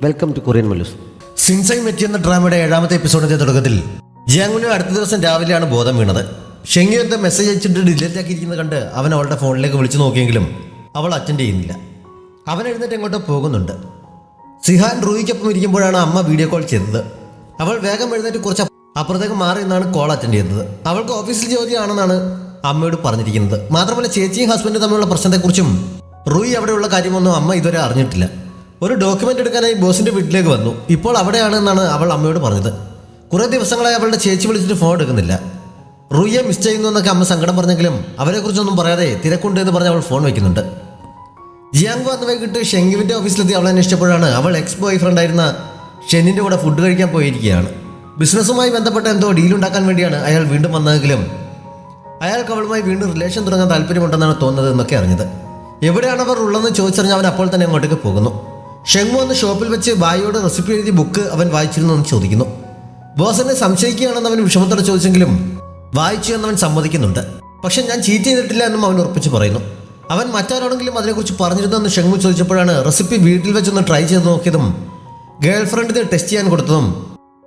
Welcome to Korean Mallus. സിൻസൈ മെറ്റി എന്ന ഡ്രാമയുടെ 7ാമത്തെ എപ്പിസോഡിന്റെ തുടക്കത്തിൽ ജിയാങ്കുന് അടുത്ത ദിവസം രാവിലെയാണ് ബോധം വീണത്. ഷെങ്യു എന്താ മെസ്സേജ് അയച്ചിട്ട് ഡിലീറ്റ് ആക്കിയിരിക്കുന്നത് കണ്ട് അവൻ അവളുടെ ഫോണിലേക്ക് വിളിച്ചു നോക്കിയെങ്കിലും അവൾ അറ്റൻഡ് ചെയ്യുന്നില്ല. അവൻ എഴുന്നേറ്റ് എങ്ങോട്ടോ പോകുന്നുണ്ട്. സിഹാൻ റൂയിക്കൊപ്പം ഇരിക്കുമ്പോഴാണ് അമ്മ വീഡിയോ കോൾ ചെയ്തത്. അവൾ വേഗം എഴുന്നേറ്റ് കുറച്ച് അപ്പുറത്തേക്ക് മാറി നിന്നാണ് കോൾ അറ്റൻഡ് ചെയ്തത്. അവൾക്ക് ഓഫീസിൽ ജോലിയാണെന്നാണ് അമ്മയോട് പറഞ്ഞിരിക്കുന്നത്. മാത്രമല്ല ചേച്ചിയും ഹസ്ബൻഡും തമ്മിലുള്ള പ്രശ്നത്തെക്കുറിച്ചും റൂയി അവിടെയുള്ള കാര്യമൊന്നും അമ്മ ഇതുവരെ അറിഞ്ഞിട്ടില്ല. ഒരു ഡോക്യുമെന്റ് എടുക്കാനായി ബോസിന്റെ വീട്ടിലേക്ക് വന്നു. ഇപ്പോൾ അവിടെയാണെന്നാണ് അവൾ അമ്മയോട് പറഞ്ഞത്. കുറേ ദിവസങ്ങളായി അവളുടെ ചേച്ചി വിളിച്ചിട്ട് ഫോൺ എടുക്കുന്നില്ല. റൂയിയെ മിസ് ചെയ്യുന്നു എന്നൊക്കെ അമ്മ സങ്കടം പറഞ്ഞെങ്കിലും അവരെക്കുറിച്ചൊന്നും പറയാതെ തിരക്കുണ്ട് എന്ന് പറഞ്ഞ് അവൾ ഫോൺ വയ്ക്കുന്നുണ്ട്. ജിയാങ്വു അന്ന് വൈകിട്ട് ഷെങ്യുവിന്റെ ഓഫീസിലെത്തി അവളെ അന്വേഷിച്ചപ്പോഴാണ് അവൾ എക്സ് ബോയ് ഫ്രണ്ട് ആയിരുന്ന ഷെന്നിന്റെ കൂടെ ഫുഡ് കഴിക്കാൻ പോയിരിക്കുകയാണ്. ബിസിനസ്സുമായി ബന്ധപ്പെട്ട എന്തോ ഡീലുണ്ടാക്കാൻ വേണ്ടിയാണ് അയാൾ വീണ്ടും വന്നതെങ്കിലും അയാൾക്ക് അവളുമായി വീണ്ടും റിലേഷൻ തുടങ്ങാൻ താല്പര്യമുണ്ടെന്നാണ് തോന്നുന്നത് എന്നൊക്കെ അറിഞ്ഞത്. എവിടെയാണ് അവർ ഉള്ളതെന്ന് ചോദിച്ചറിഞ്ഞ് അവൻ അപ്പോൾ തന്നെ അങ്ങോട്ടേക്ക് പോകുന്നു. ഷെങ്മു അന്ന് ഷോപ്പിൽ വെച്ച് ബായിയോട് റെസിപ്പി എഴുതി ബുക്ക് അവൻ വായിച്ചിരുന്നു എന്ന് ചോദിക്കുന്നു. ബോസ് എന്നെ സംശയിക്കുകയാണെന്ന് അവൻ വിഷമത്തോടെ ചോദിച്ചെങ്കിലും വായിച്ചു എന്നവൻ സമ്മതിക്കുന്നുണ്ട്. പക്ഷെ ഞാൻ ചീറ്റ് ചെയ്തിട്ടില്ല എന്നും അവൻ ഉറപ്പിച്ച് പറയുന്നു. അവൻ മറ്റാരോടെങ്കിലും അതിനെക്കുറിച്ച് പറഞ്ഞിരുന്നെന്ന് ഷെങ്മു ചോദിച്ചപ്പോഴാണ് റെസിപ്പി വീട്ടിൽ വെച്ചൊന്ന് ട്രൈ ചെയ്ത് നോക്കിയതും ഗേൾ ഫ്രണ്ടിന് ടെസ്റ്റ് ചെയ്യാൻ കൊടുത്തതും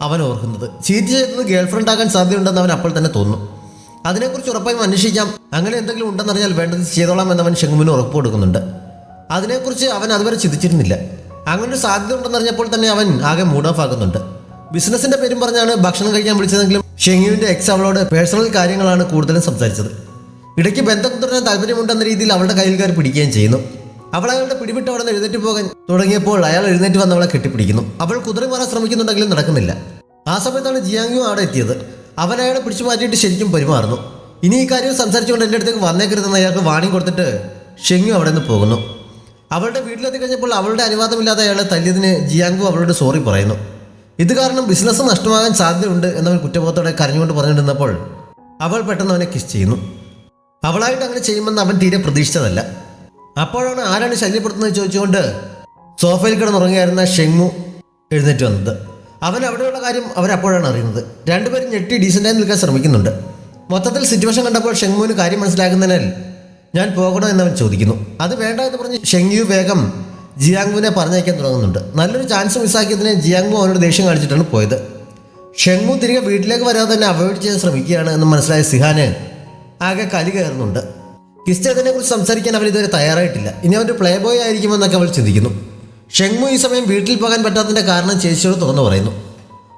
അവൻ ഓർക്കുന്നത്. ചീറ്റ് ചെയ്തത് ഗേൾ ഫ്രണ്ട് ആകാൻ സാധ്യതയുണ്ടെന്ന് അവൻ അപ്പോൾ തന്നെ തോന്നുന്നു. അതിനെക്കുറിച്ച് ഉറപ്പായും അന്വേഷിക്കാം, അങ്ങനെ എന്തെങ്കിലും ഉണ്ടെന്നറിഞ്ഞാൽ വേണ്ടത് ചെയ്തോളാം എന്നവൻ ഷെങ്മുവിന് ഉറപ്പ് കൊടുക്കുന്നുണ്ട്. അതിനെക്കുറിച്ച് അവൻ അതുവരെ ചിന്തിച്ചിരുന്നില്ല. അങ്ങനെ ഒരു സാധ്യത ഉണ്ടെന്നറിഞ്ഞപ്പോൾ തന്നെ അവൻ ആകെ മൂഡ് ഓഫ് ആകുന്നുണ്ട്. ബിസിനസിന്റെ പേരും പറഞ്ഞാണ് ഭക്ഷണം കഴിക്കാൻ വിളിച്ചതെങ്കിലും ഷെങ്യുവിന്റെ എക്സ് അവളോട് പേഴ്സണൽ കാര്യങ്ങളാണ് കൂടുതലും സംസാരിച്ചത്. ഇടയ്ക്ക് ബന്ധം തുടരാൻ താല്പര്യമുണ്ടെന്ന രീതിയിൽ അവളുടെ കയ്യിൽ കയറി പിടിക്കുകയും ചെയ്യുന്നു. അവൾ അയാളുടെ പിടിവിട്ട് അവിടെ നിന്ന് എഴുന്നേറ്റ് പോകാൻ തുടങ്ങിയപ്പോൾ അയാൾ എഴുന്നേറ്റ് വന്ന് അവളെ കെട്ടിപ്പിടിക്കുന്നു. അവൾ കുതിറി മാറാൻ ശ്രമിക്കുന്നുണ്ടെങ്കിലും നടക്കുന്നില്ല. ആ സമയത്താണ് ജിയാങ്യു അവിടെ എത്തിയത്. അവൻ അയാളെ പിടിച്ചു മാറ്റിയിട്ട് ശരിക്കും പെരുമാറുന്നു. ഇനി ഈ കാര്യം സംസാരിച്ചുകൊണ്ട് എൻ്റെ അടുത്തേക്ക് വന്നേക്കരുതെന്ന് അയാൾക്ക് വാണിംഗ് കൊടുത്തിട്ട് ഷെങ്യു അവിടെ നിന്ന് പോകുന്നു. അവളുടെ വീട്ടിലെത്തി കഴിഞ്ഞപ്പോൾ അവളുടെ അനുവാദമില്ലാതെ അയാളെ തല്ലിയതിന് ജിയാങ്വു അവളോട് സോറി പറയുന്നു. ഇത് കാരണം ബിസിനസ് നഷ്ടമാകാൻ സാധ്യതയുണ്ട് എന്നവൻ കുറ്റബോധത്തോടെ കരഞ്ഞുകൊണ്ട് പറഞ്ഞിരുന്നപ്പോൾ അവൾ പെട്ടെന്ന് അവനെ കിസ് ചെയ്യുന്നു. അവളായിട്ട് അങ്ങനെ ചെയ്യുമെന്ന് അവൻ തീരെ പ്രതീക്ഷിച്ചതല്ല. അപ്പോഴാണ് ആരാണ് ശല്യപ്പെടുത്തുന്നത് ചോദിച്ചുകൊണ്ട് സോഫയിൽ കിടന്നുറങ്ങിയായിരുന്ന ഷെങ്മു എഴുന്നേറ്റ് വന്നത്. അവൻ അവിടെയുള്ള കാര്യം അവരപ്പോഴാണ് അറിയുന്നത്. രണ്ടുപേരും ഞെട്ടി ഡീസൻ്റായി നിൽക്കാൻ ശ്രമിക്കുന്നുണ്ട്. മൊത്തത്തിൽ സിറ്റുവേഷൻ കണ്ടപ്പോൾ ഷെങ്മുവിന് കാര്യം മനസ്സിലാക്കുന്നതിനാൽ ഞാൻ പോകണോ എന്നവൻ ചോദിക്കുന്നു. അത് വേണ്ട എന്ന് പറഞ്ഞ് ഷെങ്യു വേഗം ജിയാങ്വുവിനെ പറഞ്ഞയക്കാൻ തുടങ്ങുന്നുണ്ട്. നല്ലൊരു ചാൻസ് മിസ്സാക്കിയതിന് ജിയാങ്വു അവനോട് ദേഷ്യം കാണിച്ചിട്ടാണ് പോയത്. ഷെങ്മു തിരികെ വീട്ടിലേക്ക് വരാതെ തന്നെ അവോയ്ഡ് ചെയ്യാൻ ശ്രമിക്കുകയാണ് എന്ന് മനസ്സിലായ സിഹാന് ആകെ കലി കയറുന്നുണ്ട്. കിസ് ചെയ്തതിനെക്കുറിച്ച് സംസാരിക്കാൻ അവൻ ഇതുവരെ തയ്യാറായിട്ടില്ല. ഇനി അവൻ്റെ പ്ലേ ബോയ് ആയിരിക്കുമെന്നൊക്കെ അവൾ ചിന്തിക്കുന്നു. ഷെങ്മു ഈ സമയം വീട്ടിൽ പോകാൻ പറ്റാത്തതിൻ്റെ കാരണം ചേച്ചിയോട് തുറന്നു പറയുന്നു.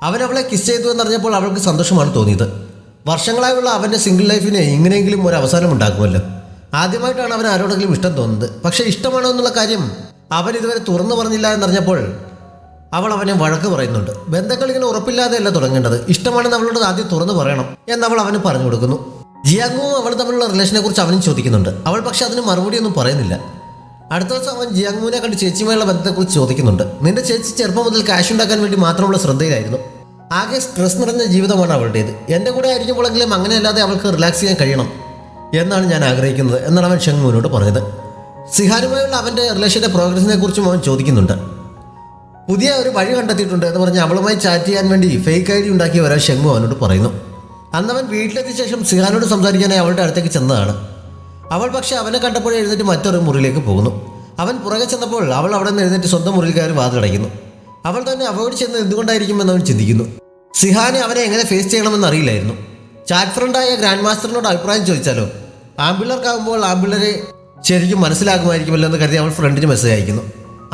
അവൻ അവളെ കിസ് ചെയ്തു എന്നറിഞ്ഞപ്പോൾ അവൾക്ക് സന്തോഷമാണ് തോന്നിയത്. വർഷങ്ങളായുള്ള അവൻ്റെ സിംഗിൾ ലൈഫിന് ഇങ്ങനെയെങ്കിലും ഒരു അവസാനം ഉണ്ടാക്കുമല്ലോ. ആദ്യമായിട്ടാണ് അവൻ ആരോടെങ്കിലും ഇഷ്ടം തോന്നുന്നത്. പക്ഷേ ഇഷ്ടമാണോ എന്നുള്ള കാര്യം അവൻ ഇതുവരെ തുറന്നു പറഞ്ഞില്ല എന്നറിഞ്ഞപ്പോൾ അവൾ അവനെ വഴക്ക് പറയുന്നുണ്ട്. ബന്ധങ്ങൾ ഇങ്ങനെ ഉറപ്പില്ലാതെയല്ല തുടങ്ങേണ്ടത്, ഇഷ്ടമാണെന്ന് അവളോട് ആദ്യം തുറന്നു പറയണം എന്നവൾ അവന് പറഞ്ഞു കൊടുക്കുന്നു. ജിയാങ്വുവും അവൾ തമ്മിലുള്ള റിലേഷനെ കുറിച്ച് അവനും ചോദിക്കുന്നുണ്ട്. അവൾ പക്ഷെ അതിന് മറുപടിയൊന്നും പറയുന്നില്ല. അടുത്ത ദിവസം അവൻ ജിയാങ്വുവിനെ കണ്ട് ചേച്ചിയുമായുള്ള ബന്ധത്തെക്കുറിച്ച് ചോദിക്കുന്നുണ്ട്. നിന്റെ ചേച്ചി ചെറുപ്പം മുതൽ ക്യാഷ് ഉണ്ടാക്കാൻ വേണ്ടി മാത്രമുള്ള ശ്രദ്ധയിലായിരുന്നു. ആകെ സ്ട്രെസ് നിറഞ്ഞ ജീവിതമാണ് അവളുടേത്. എൻ്റെ കൂടെ ആയിരിക്കുമ്പോഴെങ്കിലും അങ്ങനെയല്ലാതെ അവൾക്ക് റിലാക്സ് ചെയ്യാൻ കഴിയണം എന്നാണ് ഞാൻ ആഗ്രഹിക്കുന്നത് എന്നാണ് അവൻ ഷെങ്മുവിനോട് പറഞ്ഞത്. സിഹാനുമായുള്ള അവൻ്റെ റിലേഷൻ്റെ പ്രോഗ്രസിനെ കുറിച്ചും അവൻ ചോദിക്കുന്നുണ്ട്. പുതിയ ഒരു വഴി കണ്ടെത്തിയിട്ടുണ്ട് എന്ന് പറഞ്ഞ് അവളുമായി ചാറ്റ് ചെയ്യാൻ വേണ്ടി ഫേക്ക് ID ഉണ്ടാക്കിയ ഒരാൾ ഷെങ്മു അവനോട് പറയുന്നു. അന്നവൻ വീട്ടിലെത്തിയ ശേഷം സിഹാനോട് സംസാരിക്കാനായി അവളുടെ അടുത്തേക്ക് ചെന്നതാണ്. അവൾ പക്ഷേ അവനെ കണ്ടപ്പോഴേ എഴുന്നേറ്റ് മറ്റൊരു മുറിയിലേക്ക് പോകുന്നു. അവൻ പുറകെ ചെന്നപ്പോൾ അവൾ അവിടെ നിന്ന് എഴുന്നേറ്റ് സ്വന്തം മുറിയിൽ കയറി വാതിലടയ്ക്കുന്നു. അവൾ തന്നെ അവോയ്ഡ് ചെയ്യുന്നത് എന്തുകൊണ്ടായിരിക്കുമെന്ന് അവൻ ചിന്തിക്കുന്നു. സിഹാനെ അവനെ എങ്ങനെ ഫേസ് ചെയ്യണമെന്ന് അറിയില്ലായിരുന്നു. ചാറ്റ് ഫ്രണ്ടായ ഗ്രാൻഡ് മാസ്റ്ററിനോട് അഭിപ്രായം ചോദിച്ചാലോ, ആമ്പിള്ളേർക്കാകുമ്പോൾ ആമ്പിള്ളേരെ ശരിക്കും മനസ്സിലാകുമായിരിക്കുമല്ലോ എന്ന് കരുതി അവൾ ഫ്രണ്ടിന് മെസ്സേജ് അയക്കുന്നു.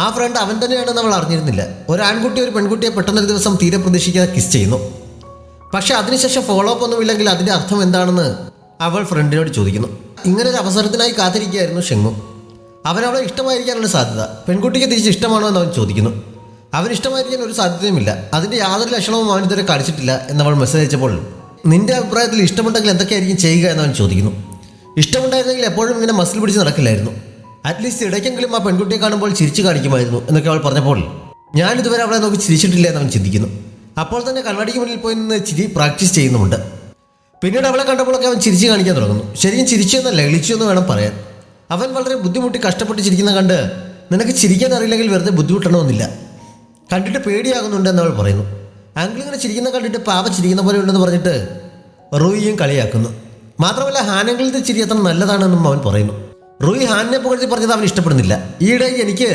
ആ ഫ്രണ്ട് അവൻ തന്നെയാണെന്ന് അവൾ അറിഞ്ഞിരുന്നില്ല. ഒരു ആൺകുട്ടി ഒരു പെൺകുട്ടിയെ പെട്ടെന്നൊരു ദിവസം തീരെ പ്രതീക്ഷിക്കാതെ കിസ് ചെയ്യുന്നു. പക്ഷെ അതിനുശേഷം ഫോളോ അപ്പ് ഒന്നുമില്ലെങ്കിൽ അതിൻ്റെ അർത്ഥം എന്താണെന്ന് അവൾ ഫ്രണ്ടിനോട് ചോദിക്കുന്നു. ഇങ്ങനൊരു അവസരത്തിനായി കാത്തിരിക്കുകയായിരുന്നു ഷെങ്മു. അവനവളെ ഇഷ്ടമായിരിക്കാനുള്ള സാധ്യത. പെൺകുട്ടിക്ക് തിരിച്ച് ഇഷ്ടമാണോ എന്ന് അവൻ ചോദിക്കുന്നു. അവൻ ഇഷ്ടമായിരിക്കാൻ ഒരു സാധ്യതയുമില്ല, അതിൻ്റെ യാതൊരു ലക്ഷണവും അവൻ ഇതുവരെ കാണിച്ചിട്ടില്ല എന്നവൾ മെസ്സേജ് അയച്ചപ്പോൾ നിന്റെ അഭിപ്രായത്തിൽ ഇഷ്ടമുണ്ടെങ്കിൽ എന്തൊക്കെയായിരിക്കും ചെയ്യുക എന്നവൻ ചോദിക്കുന്നു. ഇഷ്ടമുണ്ടായിരുന്നെങ്കിൽ എപ്പോഴും ഇങ്ങനെ മസിൽ പിടിച്ച് നടക്കില്ലായിരുന്നു, അറ്റ്ലീസ്റ്റ് ഇടയ്ക്കെങ്കിലും ആ പെൺകുട്ടിയെ കാണുമ്പോൾ ചിരിച്ചു കാണിക്കുമായിരുന്നു എന്നൊക്കെ അവൾ പറഞ്ഞപ്പോൾ ഞാൻ ഇതുവരെ അവളെ നോക്കി ചിരിച്ചിട്ടില്ല എന്നവൻ ചിന്തിക്കുന്നു. അപ്പോൾ തന്നെ കണ്ണാടിക്ക് മുന്നിൽ പോയി നിന്ന് ചിരി പ്രാക്ടീസ് ചെയ്യുന്നുമുണ്ട്. പിന്നീട് അവളെ കണ്ടപ്പോഴൊക്കെ അവൻ ചിരിച്ചു കാണിക്കാൻ തുടങ്ങുന്നു. ശരിക്കും ചിരിച്ചു എന്നല്ല, ഇളിച്ചു എന്ന് വേണം പറയാൻ. അവൻ വളരെ ബുദ്ധിമുട്ടി കഷ്ടപ്പെട്ട് ചിരിക്കുന്ന കണ്ട് നിനക്ക് ചിരിക്കാൻ അറിയില്ലെങ്കിൽ വെറുതെ ബുദ്ധിമുട്ടണമെന്നില്ല, കണ്ടിട്ട് പേടിയാകുന്നുണ്ട് എന്നവൾ പറയുന്നു. ആംഗിളിങ്ങനെ ചിരിക്കുന്ന കണ്ടിട്ട് പാവ ചിരിക്കുന്ന പോലെ ഉണ്ടെന്ന് പറഞ്ഞിട്ട് റൂയിയും കളിയാക്കുന്നു. മാത്രമല്ല ഹാനെങ്കിളിൽ ചിരി അത്ര നല്ലതാണെന്നും അവൻ പറയുന്നു. റൂയി ഹാനിനെ പുകഴ്ത്തി പറഞ്ഞത് അവൻ ഇഷ്ടപ്പെടുന്നില്ല. ഈയിടെ എനിക്ക്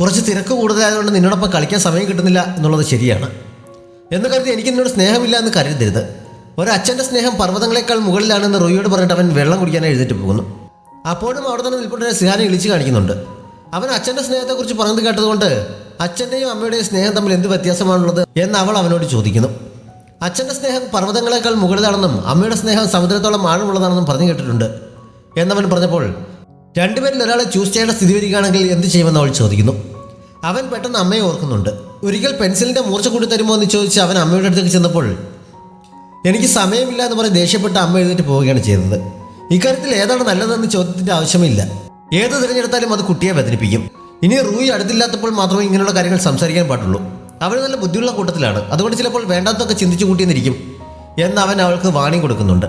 കുറച്ച് തിരക്ക് കൂടുതലായതുകൊണ്ട് നിന്നോടൊപ്പം കളിക്കാൻ സമയം കിട്ടുന്നില്ല എന്നുള്ളത് ശരിയാണ്. എന്ന് കരുതി എനിക്ക് നിന്നോട് സ്നേഹമില്ല എന്ന് കരുതരുത്. ഒരച്ഛൻ്റെ സ്നേഹം പർവ്വതങ്ങളെക്കാൾ മുകളിലാണെന്ന് റോയിയോട് പറഞ്ഞിട്ട് അവൻ വെള്ളം കുടിക്കാൻ എഴുന്നേറ്റ് പോകുന്നു. അപ്പോഴും അവിടെ തന്നെ നിൽപ്പുണ്ടെങ്കിൽ സിഹാനെ ഇളിച്ച് കാണിക്കുന്നുണ്ട്. അവൻ അച്ഛൻ്റെ സ്നേഹത്തെക്കുറിച്ച് പറഞ്ഞത് കേട്ടതുകൊണ്ട് അച്ഛൻ്റെയും അമ്മയുടെയും സ്നേഹം തമ്മിൽ എന്ത് വ്യത്യാസമാണുള്ളത് എന്ന് അവൾ അവനോട് ചോദിക്കുന്നു. അച്ഛൻ്റെ സ്നേഹം പർവ്വതങ്ങളെക്കാൾ മുകളിലാണെന്നും അമ്മയുടെ സ്നേഹം സമുദ്രത്തോളം ആഴമുള്ളതാണെന്നും പറഞ്ഞു കേട്ടിട്ടുണ്ട് എന്നവൻ പറഞ്ഞപ്പോൾ രണ്ടുപേരിൽ ഒരാളെ ചൂസ് ചെയ്യേണ്ട സ്ഥിതി വരികയാണെങ്കിൽ എന്ത് ചെയ്യുമെന്ന് അവൾ ചോദിക്കുന്നു. അവൻ പെട്ടെന്ന് അമ്മയെ ഓർക്കുന്നുണ്ട്. ഒരിക്കൽ പെൻസിലിൻ്റെ മൂർച്ച കൂടി തരുമോ എന്ന് ചോദിച്ച് അവൻ അമ്മയുടെ അടുത്തേക്ക് ചെന്നപ്പോൾ എനിക്ക് സമയമില്ല എന്ന് പറഞ്ഞ് ദേഷ്യപ്പെട്ട് അമ്മ എഴുന്നേറ്റ് പോവുകയാണ് ചെയ്തത്. ഇക്കാര്യത്തിൽ ഏതാണ് നല്ലതെന്ന് ചോദ്യത്തിൻ്റെ ആവശ്യമില്ല. ഏത് തിരഞ്ഞെടുത്താലും അത് കുട്ടിയെ വേദനിപ്പിക്കും. ഇനി റൂയി അടുത്തില്ലാത്തപ്പോൾ മാത്രമേ ഇങ്ങനെയുള്ള കാര്യങ്ങൾ സംസാരിക്കാൻ പാടുള്ളൂ. അവൾ നല്ല ബുദ്ധിയുള്ള കൂട്ടത്തിലാണ്, അതുകൊണ്ട് ചിലപ്പോൾ വേണ്ടാത്തൊക്കെ ചിന്തിച്ചു കൂട്ടിയെന്നിരിക്കും എന്ന് അവൻ അവൾക്ക് വാണിംഗ് കൊടുക്കുന്നുണ്ട്.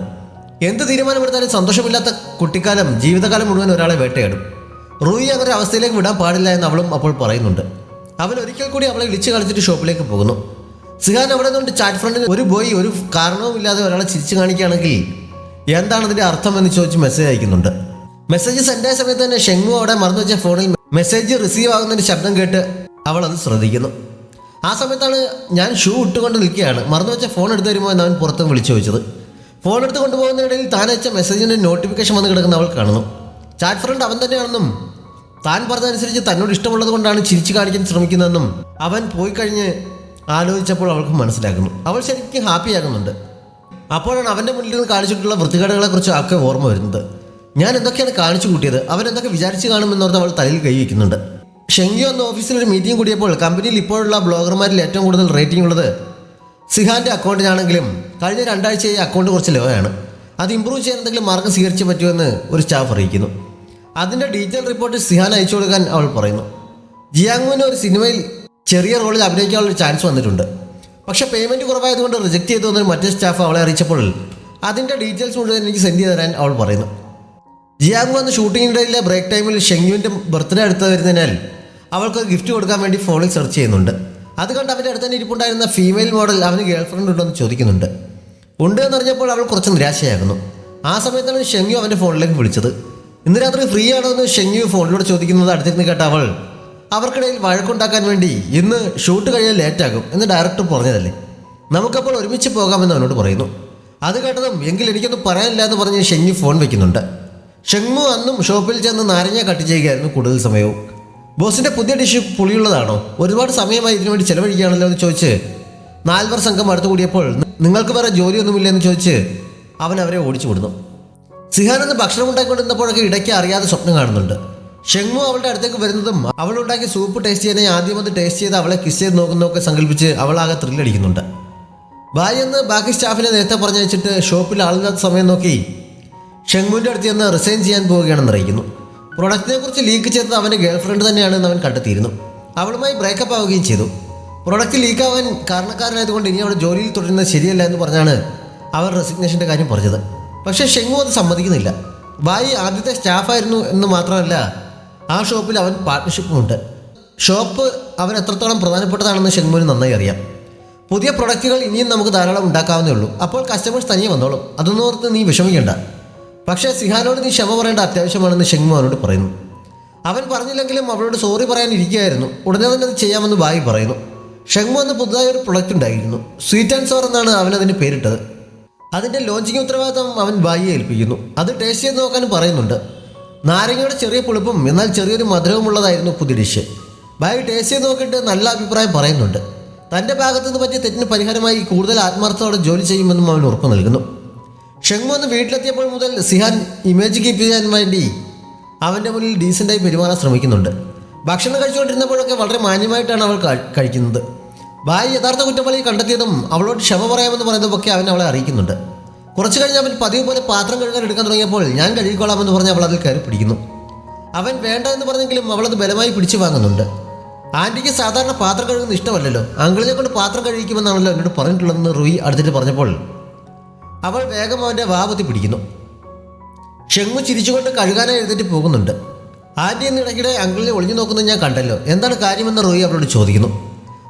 എന്ത് തീരുമാനമെടുത്താലും സന്തോഷമില്ലാത്ത കുട്ടിക്കാലം ജീവിതകാലം മുഴുവൻ ഒരാളെ വേട്ടയാടും. റൂയി അങ്ങനെ അവസ്ഥയിലേക്ക് വിടാൻ പാടില്ല എന്ന് അവളും അപ്പോൾ പറയുന്നുണ്ട്. അവൻ ഒരിക്കൽ കൂടി അവളെ ഇളിച്ച് കളിച്ചിട്ട് ഷോപ്പിലേക്ക് പോകുന്നു. സിഹാൻ അവിടെ നിന്നുകൊണ്ട് ചാറ്റ് ഫ്രണ്ടിന് ഒരു ബോയ് ഒരു കാരണവുമില്ലാതെ ഒരാളെ ചിരിച്ചു കാണിക്കുകയാണെങ്കിൽ എന്താണ് അതിൻ്റെ അർത്ഥം എന്ന് ചോദിച്ച് മെസ്സേജ് അയക്കുന്നുണ്ട്. മെസ്സേജ് സെൻഡ് ആയ സമയത്ത് തന്നെ ഷെങ്ങു അവിടെ മറന്നു വെച്ച ഫോണിൽ മെസ്സേജ് റിസീവ് ആകുന്നതിൻ്റെ ശബ്ദം കേട്ട് അവൾ അത് ശ്രദ്ധിക്കുന്നു. ആ സമയത്താണ് ഞാൻ ഷൂ ഇട്ടുകൊണ്ട് നിൽക്കുകയാണ്, മറന്നു വെച്ച ഫോൺ എടുത്ത് തരുമോ എന്ന് അവൻ പുറത്ത് വിളിച്ചു ചോദിച്ചത്. ഫോൺ എടുത്ത് കൊണ്ടുപോകുന്നതിനിടയിൽ താൻ അയച്ച മെസ്സേജിൻ്റെ നോട്ടിഫിക്കേഷൻ വന്ന് കിടക്കുന്ന അവൾ കാണുന്നു. ചാറ്റ് ഫ്രണ്ട് അവൻ തന്നെയാണെന്നും താൻ പറഞ്ഞതനുസരിച്ച് തന്നോട് ഇഷ്ടമുള്ളത് കൊണ്ടാണ് ചിരിച്ചു കാണിക്കാൻ ശ്രമിക്കുന്നതെന്നും അവൻ പോയി കഴിഞ്ഞ് ആലോചിച്ചപ്പോൾ അവൾക്ക് മനസ്സിലാക്കുന്നു. അവൾ ശരിക്കും ഹാപ്പിയാകുന്നുണ്ട്. അപ്പോഴാണ് അവൻ്റെ മുന്നിൽ നിന്ന് കാണിച്ചിട്ടുള്ള വൃത്തികേടുകളെക്കുറിച്ച് ഒക്കെ ഓർമ്മ വരുന്നത്. ഞാൻ എന്തൊക്കെയാണ് കാണിച്ചു കൂട്ടിയത്, അവൻ എന്തൊക്കെ വിചാരിച്ച് കാണുമെന്നോർത്ത് അവൾ തലയിൽ കൈവയ്ക്കുന്നുണ്ട്. ഷെങ്യു എന്ന ഓഫീസിൽ ഒരു മീറ്റിംഗ് കൂടിയപ്പോൾ കമ്പനിയിൽ ഇപ്പോഴുള്ള ബ്ലോഗർമാരിൽ ഏറ്റവും കൂടുതൽ റേറ്റിംഗ് ഉള്ളത് സിഹാൻ്റെ അക്കൗണ്ടിനാണെങ്കിലും കഴിഞ്ഞ 2 ആഴ്ചയായി അക്കൗണ്ട് കുറച്ച് ലോ ആണ്. അത് ഇമ്പ്രൂവ് ചെയ്യാൻ എന്തെങ്കിലും മാർഗം സ്വീകരിച്ചേ പറ്റുമെന്ന് ഒരു സ്റ്റാഫ് അറിയിക്കുന്നു. അതിൻ്റെ ഡീറ്റെയിൽ റിപ്പോർട്ട് സിഹാൻ അയച്ചു കൊടുക്കാൻ അവൾ പറയുന്നു. ജിയാങ്മുവിന് ഒരു സിനിമയിൽ ചെറിയ റോളിൽ അഭിനയിക്കാനുള്ള ചാൻസ് വന്നിട്ടുണ്ട്, പക്ഷേ പേയ്മെൻറ്റ് കുറവായതുകൊണ്ട് റിജക്റ്റ് ചെയ്തു എന്നൊരു മറ്റേ സ്റ്റാഫ് അവളെ അറിയിച്ചപ്പോൾ അതിൻ്റെ ഡീറ്റെയിൽസ് മുഴുവൻ എനിക്ക് സെൻഡ് ചെയ്ത് തരാൻ അവൾ പറയുന്നു. ജിയാങ്മു എന്ന ഷൂട്ടിങ്ങിനിടയിലെ ബ്രേക്ക് ടൈമിൽ ഷെങ്യുവിൻ്റെ ബർത്ത്ഡേ അടുത്ത് വരുന്നതിനാൽ അവൾക്ക് ഗിഫ്റ്റ് കൊടുക്കാൻ വേണ്ടി ഫോണിൽ സെർച്ച് ചെയ്യുന്നുണ്ട്. അത് കണ്ട് അവൻ്റെ അടുത്ത് തന്നെ ഇരിപ്പുണ്ടായിരുന്ന ഫീമെയിൽ മോഡൽ അവന് ഗേൾ ഫ്രണ്ട് ഉണ്ടോ എന്ന് ചോദിക്കുന്നുണ്ട്. ഉണ്ട് എന്നറിഞ്ഞപ്പോൾ അവൾ കുറച്ച് നിരാശയാകുന്നു. ആ സമയത്താണ് ഷെങ്യു അവൻ്റെ ഫോണിലേക്ക് വിളിച്ചത്. ഇന്ന് രാത്രി ഫ്രീ ആണോ എന്ന് ഷെങ്യു ഫോണിലൂടെ ചോദിക്കുന്നത് അടുത്തിരുന്ന് കേട്ട അവൾ അവർക്കിടയിൽ വഴക്കുണ്ടാക്കാൻ വേണ്ടി ഇന്ന് ഷൂട്ട് കഴിയാൻ ലേറ്റാകും എന്ന് ഡയറക്ടർ പറഞ്ഞതല്ലേ, നമുക്കപ്പോൾ ഒരുമിച്ച് പോകാമെന്ന് അവനോട് പറയുന്നു. അത് കേട്ടതും എങ്കിൽ എനിക്കൊന്നും പറയാനില്ല എന്ന് പറഞ്ഞ് ഷെങ്യു ഫോൺ വയ്ക്കുന്നുണ്ട്. ഷെങ്മു അന്നും ഷോപ്പിൽ ചെന്ന് നാരങ്ങ കട്ട് ചെയ്യുകയായിരുന്നു കൂടുതൽ സമയവും. ബോസിൻ്റെ പുതിയ ഡിഷ് പുളിയുള്ളതാണോ, ഒരുപാട് സമയമായി ഇതിനു വേണ്ടി ചിലവഴിക്കുകയാണല്ലോ എന്ന് ചോദിച്ച് 4 സംഘം അടുത്ത് കൂടിയപ്പോൾ നിങ്ങൾക്ക് വേറെ ജോലിയൊന്നുമില്ല എന്ന് ചോദിച്ച് അവൻ അവരെ ഓടിച്ചു വിടുന്നു. സിഹാൻ എന്ന് ഭക്ഷണം ഉണ്ടാക്കിക്കൊണ്ടിരുന്നപ്പോഴൊക്കെ ഇടയ്ക്ക് അറിയാതെ സ്വപ്നം കാണുന്നുണ്ട്. ഷെങ്മു അവളുടെ അടുത്തേക്ക് വരുന്നതും അവളുണ്ടാക്കിയ സൂപ്പ് ടേസ്റ്റ് ചെയ്യാനായി ആദ്യം അത് ടേസ്റ്റ് ചെയ്ത് അവളെ കിസ് ചെയ്ത് നോക്കുന്നതൊക്കെ സങ്കല്പിച്ച് അവളാകെ ത്രില്ലടിക്കുന്നുണ്ട്. ബായ് എന്ന് ബാക്കി സ്റ്റാഫിനെ നേരത്തെ പറഞ്ഞയച്ചിട്ട് ഷോപ്പിൽ ആളില്ലാത്ത സമയം നോക്കി ഷെങ്മുവിൻ്റെ അടുത്ത് നിന്ന് റിസൈൻ ചെയ്യാൻ പോവുകയാണെന്ന് അറിയിക്കുന്നു. പ്രൊഡക്റ്റിനെ കുറിച്ച് ലീക്ക് ചെയ്തത് അവൻ്റെ ഗേൾ ഫ്രണ്ട് തന്നെയാണെന്ന് അവൻ കണ്ടെത്തിയിരുന്നു. അവളുമായി ബ്രേക്കപ്പ് ആവുകയും ചെയ്തു. പ്രൊഡക്റ്റ് ലീക്കാവാൻ കാരണക്കാരനായതുകൊണ്ട് ഇനി അവിടെ ജോലിയിൽ തുടരുന്നത് ശരിയല്ല എന്ന് പറഞ്ഞാണ് അവർ റെസിഗ്നേഷൻ്റെ കാര്യം പറഞ്ഞത്. പക്ഷേ ഷെങ്മു അത് സമ്മതിക്കുന്നില്ല. ബായി ആദ്യത്തെ സ്റ്റാഫായിരുന്നു എന്ന് മാത്രമല്ല ആ ഷോപ്പിൽ അവൻ പാർട്ട്ണർഷിപ്പുമുണ്ട്. ഷോപ്പ് അവൻ എത്രത്തോളം പ്രധാനപ്പെട്ടതാണെന്ന് ഷെങ്മുവിന് നന്നായി അറിയാം. പുതിയ പ്രൊഡക്റ്റുകൾ ഇനിയും നമുക്ക് ധാരാളം ഉണ്ടാക്കാവുന്നേ ഉള്ളൂ. അപ്പോൾ കസ്റ്റമേഴ്സ് തനിയെ വന്നോളും, അതൊന്നും ഓർത്ത് നീ വിഷമിക്കേണ്ട. പക്ഷേ സിഹാനോട് നീ ക്ഷമ പറയേണ്ട അത്യാവശ്യമാണെന്ന് ഷെങ്മു അവനോട് പറയുന്നു. അവൻ പറഞ്ഞില്ലെങ്കിലും അവളോട് സോറി പറയാനിരിക്കുകയായിരുന്നു. ഉടനെ തന്നെ അത് ചെയ്യാമെന്ന് ബായി പറയുന്നു. ഷെങ്മു അന്ന് പുതുതായി ഒരു പ്രൊഡക്റ്റ് ഉണ്ടായിരുന്നു. സ്വീറ്റ് ആൻഡ് സോർ എന്നാണ് അവനതിന് പേരിട്ടത്. അതിൻ്റെ ലോഞ്ചിങ് ഉത്തരവാദിത്തം അവൻ ബായിയെ ഏൽപ്പിക്കുന്നു. അത് ടേസ്റ്റ് ചെയ്ത് നോക്കാനും പറയുന്നുണ്ട്. നാരങ്ങയുടെ ചെറിയ പുളിപ്പും എന്നാൽ ചെറിയൊരു മധുരവുമുള്ളതായിരുന്നു പുതിയ ഡിഷ്. ബായി ടേസ്റ്റ് ചെയ്ത് നോക്കിയിട്ട് നല്ല അഭിപ്രായം പറയുന്നുണ്ട്. തൻ്റെ ഭാഗത്തു നിന്ന് പറ്റിയ തെറ്റിന് പരിഹാരമായി കൂടുതൽ ആത്മാർത്ഥത്തോടെ ജോലി ചെയ്യുമെന്നും അവൻ ഉറപ്പ് നൽകുന്നു. ഷെങ്മു ഒന്ന് വീട്ടിലെത്തിയപ്പോൾ മുതൽ സിഹാൻ ഇമേജ് കീപ്പ് ചെയ്യാൻ വേണ്ടി അവൻ്റെ മുന്നിൽ ഡീസൻ്റായി പെരുമാറാൻ ശ്രമിക്കുന്നുണ്ട്. ഭക്ഷണം കഴിച്ചുകൊണ്ടിരുന്നപ്പോഴൊക്കെ വളരെ മാന്യമായിട്ടാണ് അവൾ കഴിക്കുന്നത്. ബായി യഥാർത്ഥ കുറ്റവാളിയെ കണ്ടെത്തിയതും അവളോട് ക്ഷമ പറയാമെന്ന് പറയുന്നതൊക്കെ അവൻ അവളെ അറിയിക്കുന്നുണ്ട്. കുറച്ച് കഴിഞ്ഞ് അവൻ പതിവ് പോലെ പാത്രം കഴുകാൻ എടുക്കാൻ തുടങ്ങിയപ്പോൾ ഞാൻ കഴുകിക്കോളാമെന്ന് പറഞ്ഞ് അവൾ അതിൽ കയറി പിടിക്കുന്നു. അവൻ വേണ്ട എന്ന് പറഞ്ഞെങ്കിലും അവളത് ബലമായി പിടിച്ചു വാങ്ങുന്നുണ്ട്. ആൻറ്റിക്ക് സാധാരണ പാത്രം കഴുകുന്നത് ഇഷ്ടമല്ലല്ലോ, അങ്കിളിനെ കൊണ്ട് പാത്രം കഴുകിക്കുമെന്നാണല്ലോ എന്നോട് പറഞ്ഞിട്ടുള്ളതെന്ന് റൂയി അടുത്തിട്ട് പറഞ്ഞപ്പോൾ അവൾ വേഗം അവൻ്റെ വാപത്തി പിടിക്കുന്നു. ഷെങ്മു ചിരിച്ചുകൊണ്ട് കഴുകാനായി എഴുന്നേറ്റ് പോകുന്നുണ്ട്. ആൻറ്റി എന്ന് ഇടയ്ക്കിടെ അങ്കിളിനെ ഒളിഞ്ഞു നോക്കുന്നത് ഞാൻ കണ്ടല്ലോ, എന്താണ് കാര്യമെന്ന് റൂയി അവളോട് ചോദിക്കുന്നു.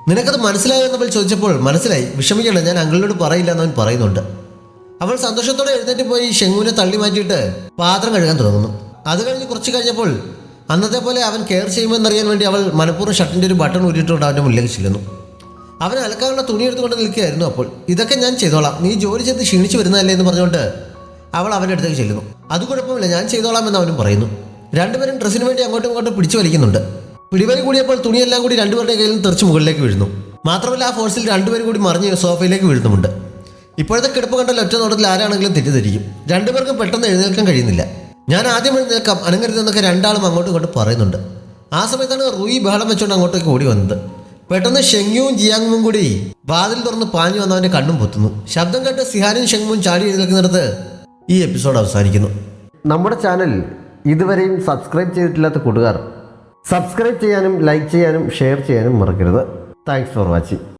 നിനക്കത് മനസ്സിലായോ എന്നവൾ ചോദിച്ചപ്പോൾ മനസ്സിലായി, വിഷമിക്കണ്ട, ഞാൻ അങ്കിളിനോട് പറയില്ല എന്നവൻ പറയുന്നുണ്ട്. അവൾ സന്തോഷത്തോടെ എഴുന്നേറ്റ് പോയി ഷെങ്മുവിനെ തള്ളി മാറ്റിയിട്ട് പാത്രം കഴുകാൻ തുടങ്ങുന്നു. അത് കഴിഞ്ഞ് കുറച്ച് കഴിഞ്ഞപ്പോൾ അന്നത്തെ പോലെ അവൻ കെയർ ചെയ്യുമെന്നറിയാൻ വേണ്ടി അവൾ മനഃപൂർവ്വം ഷർട്ടിൻ്റെ ഒരു ബട്ടൺ ഊരിയിട്ടുകൊണ്ട് അവൻ്റെ മുന്നിലേക്ക് ചെല്ലുന്നു. അവൻ അലക്കാനുള്ള തുണി എടുത്തുകൊണ്ട് നിൽക്കുകയായിരുന്നു. അപ്പോൾ ഇതൊക്കെ ഞാൻ ചെയ്തോളാം, നീ ജോലി ചെയ്ത് ക്ഷീണിച്ച് വരുന്നതല്ലേ എന്ന് പറഞ്ഞുകൊണ്ട് അവൾ അവൻ്റെ അടുത്തേക്ക് ചെല്ലുന്നു. അത് കുഴപ്പമില്ല, ഞാൻ ചെയ്തോളാം എന്ന് അവനും പറയുന്നു. രണ്ടുപേരും ഡ്രസ്സിന് വേണ്ടി അങ്ങോട്ടും ഇങ്ങോട്ടും പിടിച്ചു വലിക്കുന്നുണ്ട്. പിടിവലി കൂടിയപ്പോൾ തുണിയെല്ലാം കൂടി രണ്ടുപേരുടെ കയ്യിൽ നിന്ന് തെറിച്ച് മുകളിലേക്ക് വീഴുന്നു. മാത്രമല്ല ആ ഫോഴ്സിൽ രണ്ടുപേരും കൂടി മറിഞ്ഞ് സോഫയിലേക്ക് വീഴുന്നുമുണ്ട്. ഇപ്പോഴത്തെ കിടപ്പ് കണ്ടൽ ഒറ്റ നോട്ടത്തിൽ ആരാണെങ്കിലും തെറ്റിദ്ധരിക്കും. രണ്ടുപേർക്കും പെട്ടെന്ന് എഴുന്നേൽക്കാൻ കഴിയുന്നില്ല. ഞാൻ ആദ്യം എഴുന്നേൽക്കാം, അനങ്ങരുതെന്നൊക്കെ രണ്ടാളും അങ്ങോട്ടും ഇങ്ങോട്ടും പറയുന്നുണ്ട്. ആ സമയത്താണ് റൂയി ബഹളം വെച്ചുകൊണ്ട് അങ്ങോട്ടേക്ക് ഓടി വന്നത്. പെട്ടെന്ന് ഷെങ്യുവും ജിയാങ്ങും കൂടി വാതിൽ തുറന്ന് പാഞ്ഞു വന്നവൻ്റെ കണ്ണും പൊത്തുന്നു. ശബ്ദം കേട്ട് സിഹാനും ഷെങ്മും ചാടി എഴുന്നേൽക്കുന്നിടത്ത് ഈ എപ്പിസോഡ് അവസാനിക്കുന്നു. നമ്മുടെ ചാനൽ ഇതുവരെയും സബ്സ്ക്രൈബ് ചെയ്തിട്ടില്ലാത്ത കൂട്ടുകാർ സബ്സ്ക്രൈബ് ചെയ്യാനും ലൈക്ക് ചെയ്യാനും ഷെയർ ചെയ്യാനും മറക്കരുത്. Thanks for watching.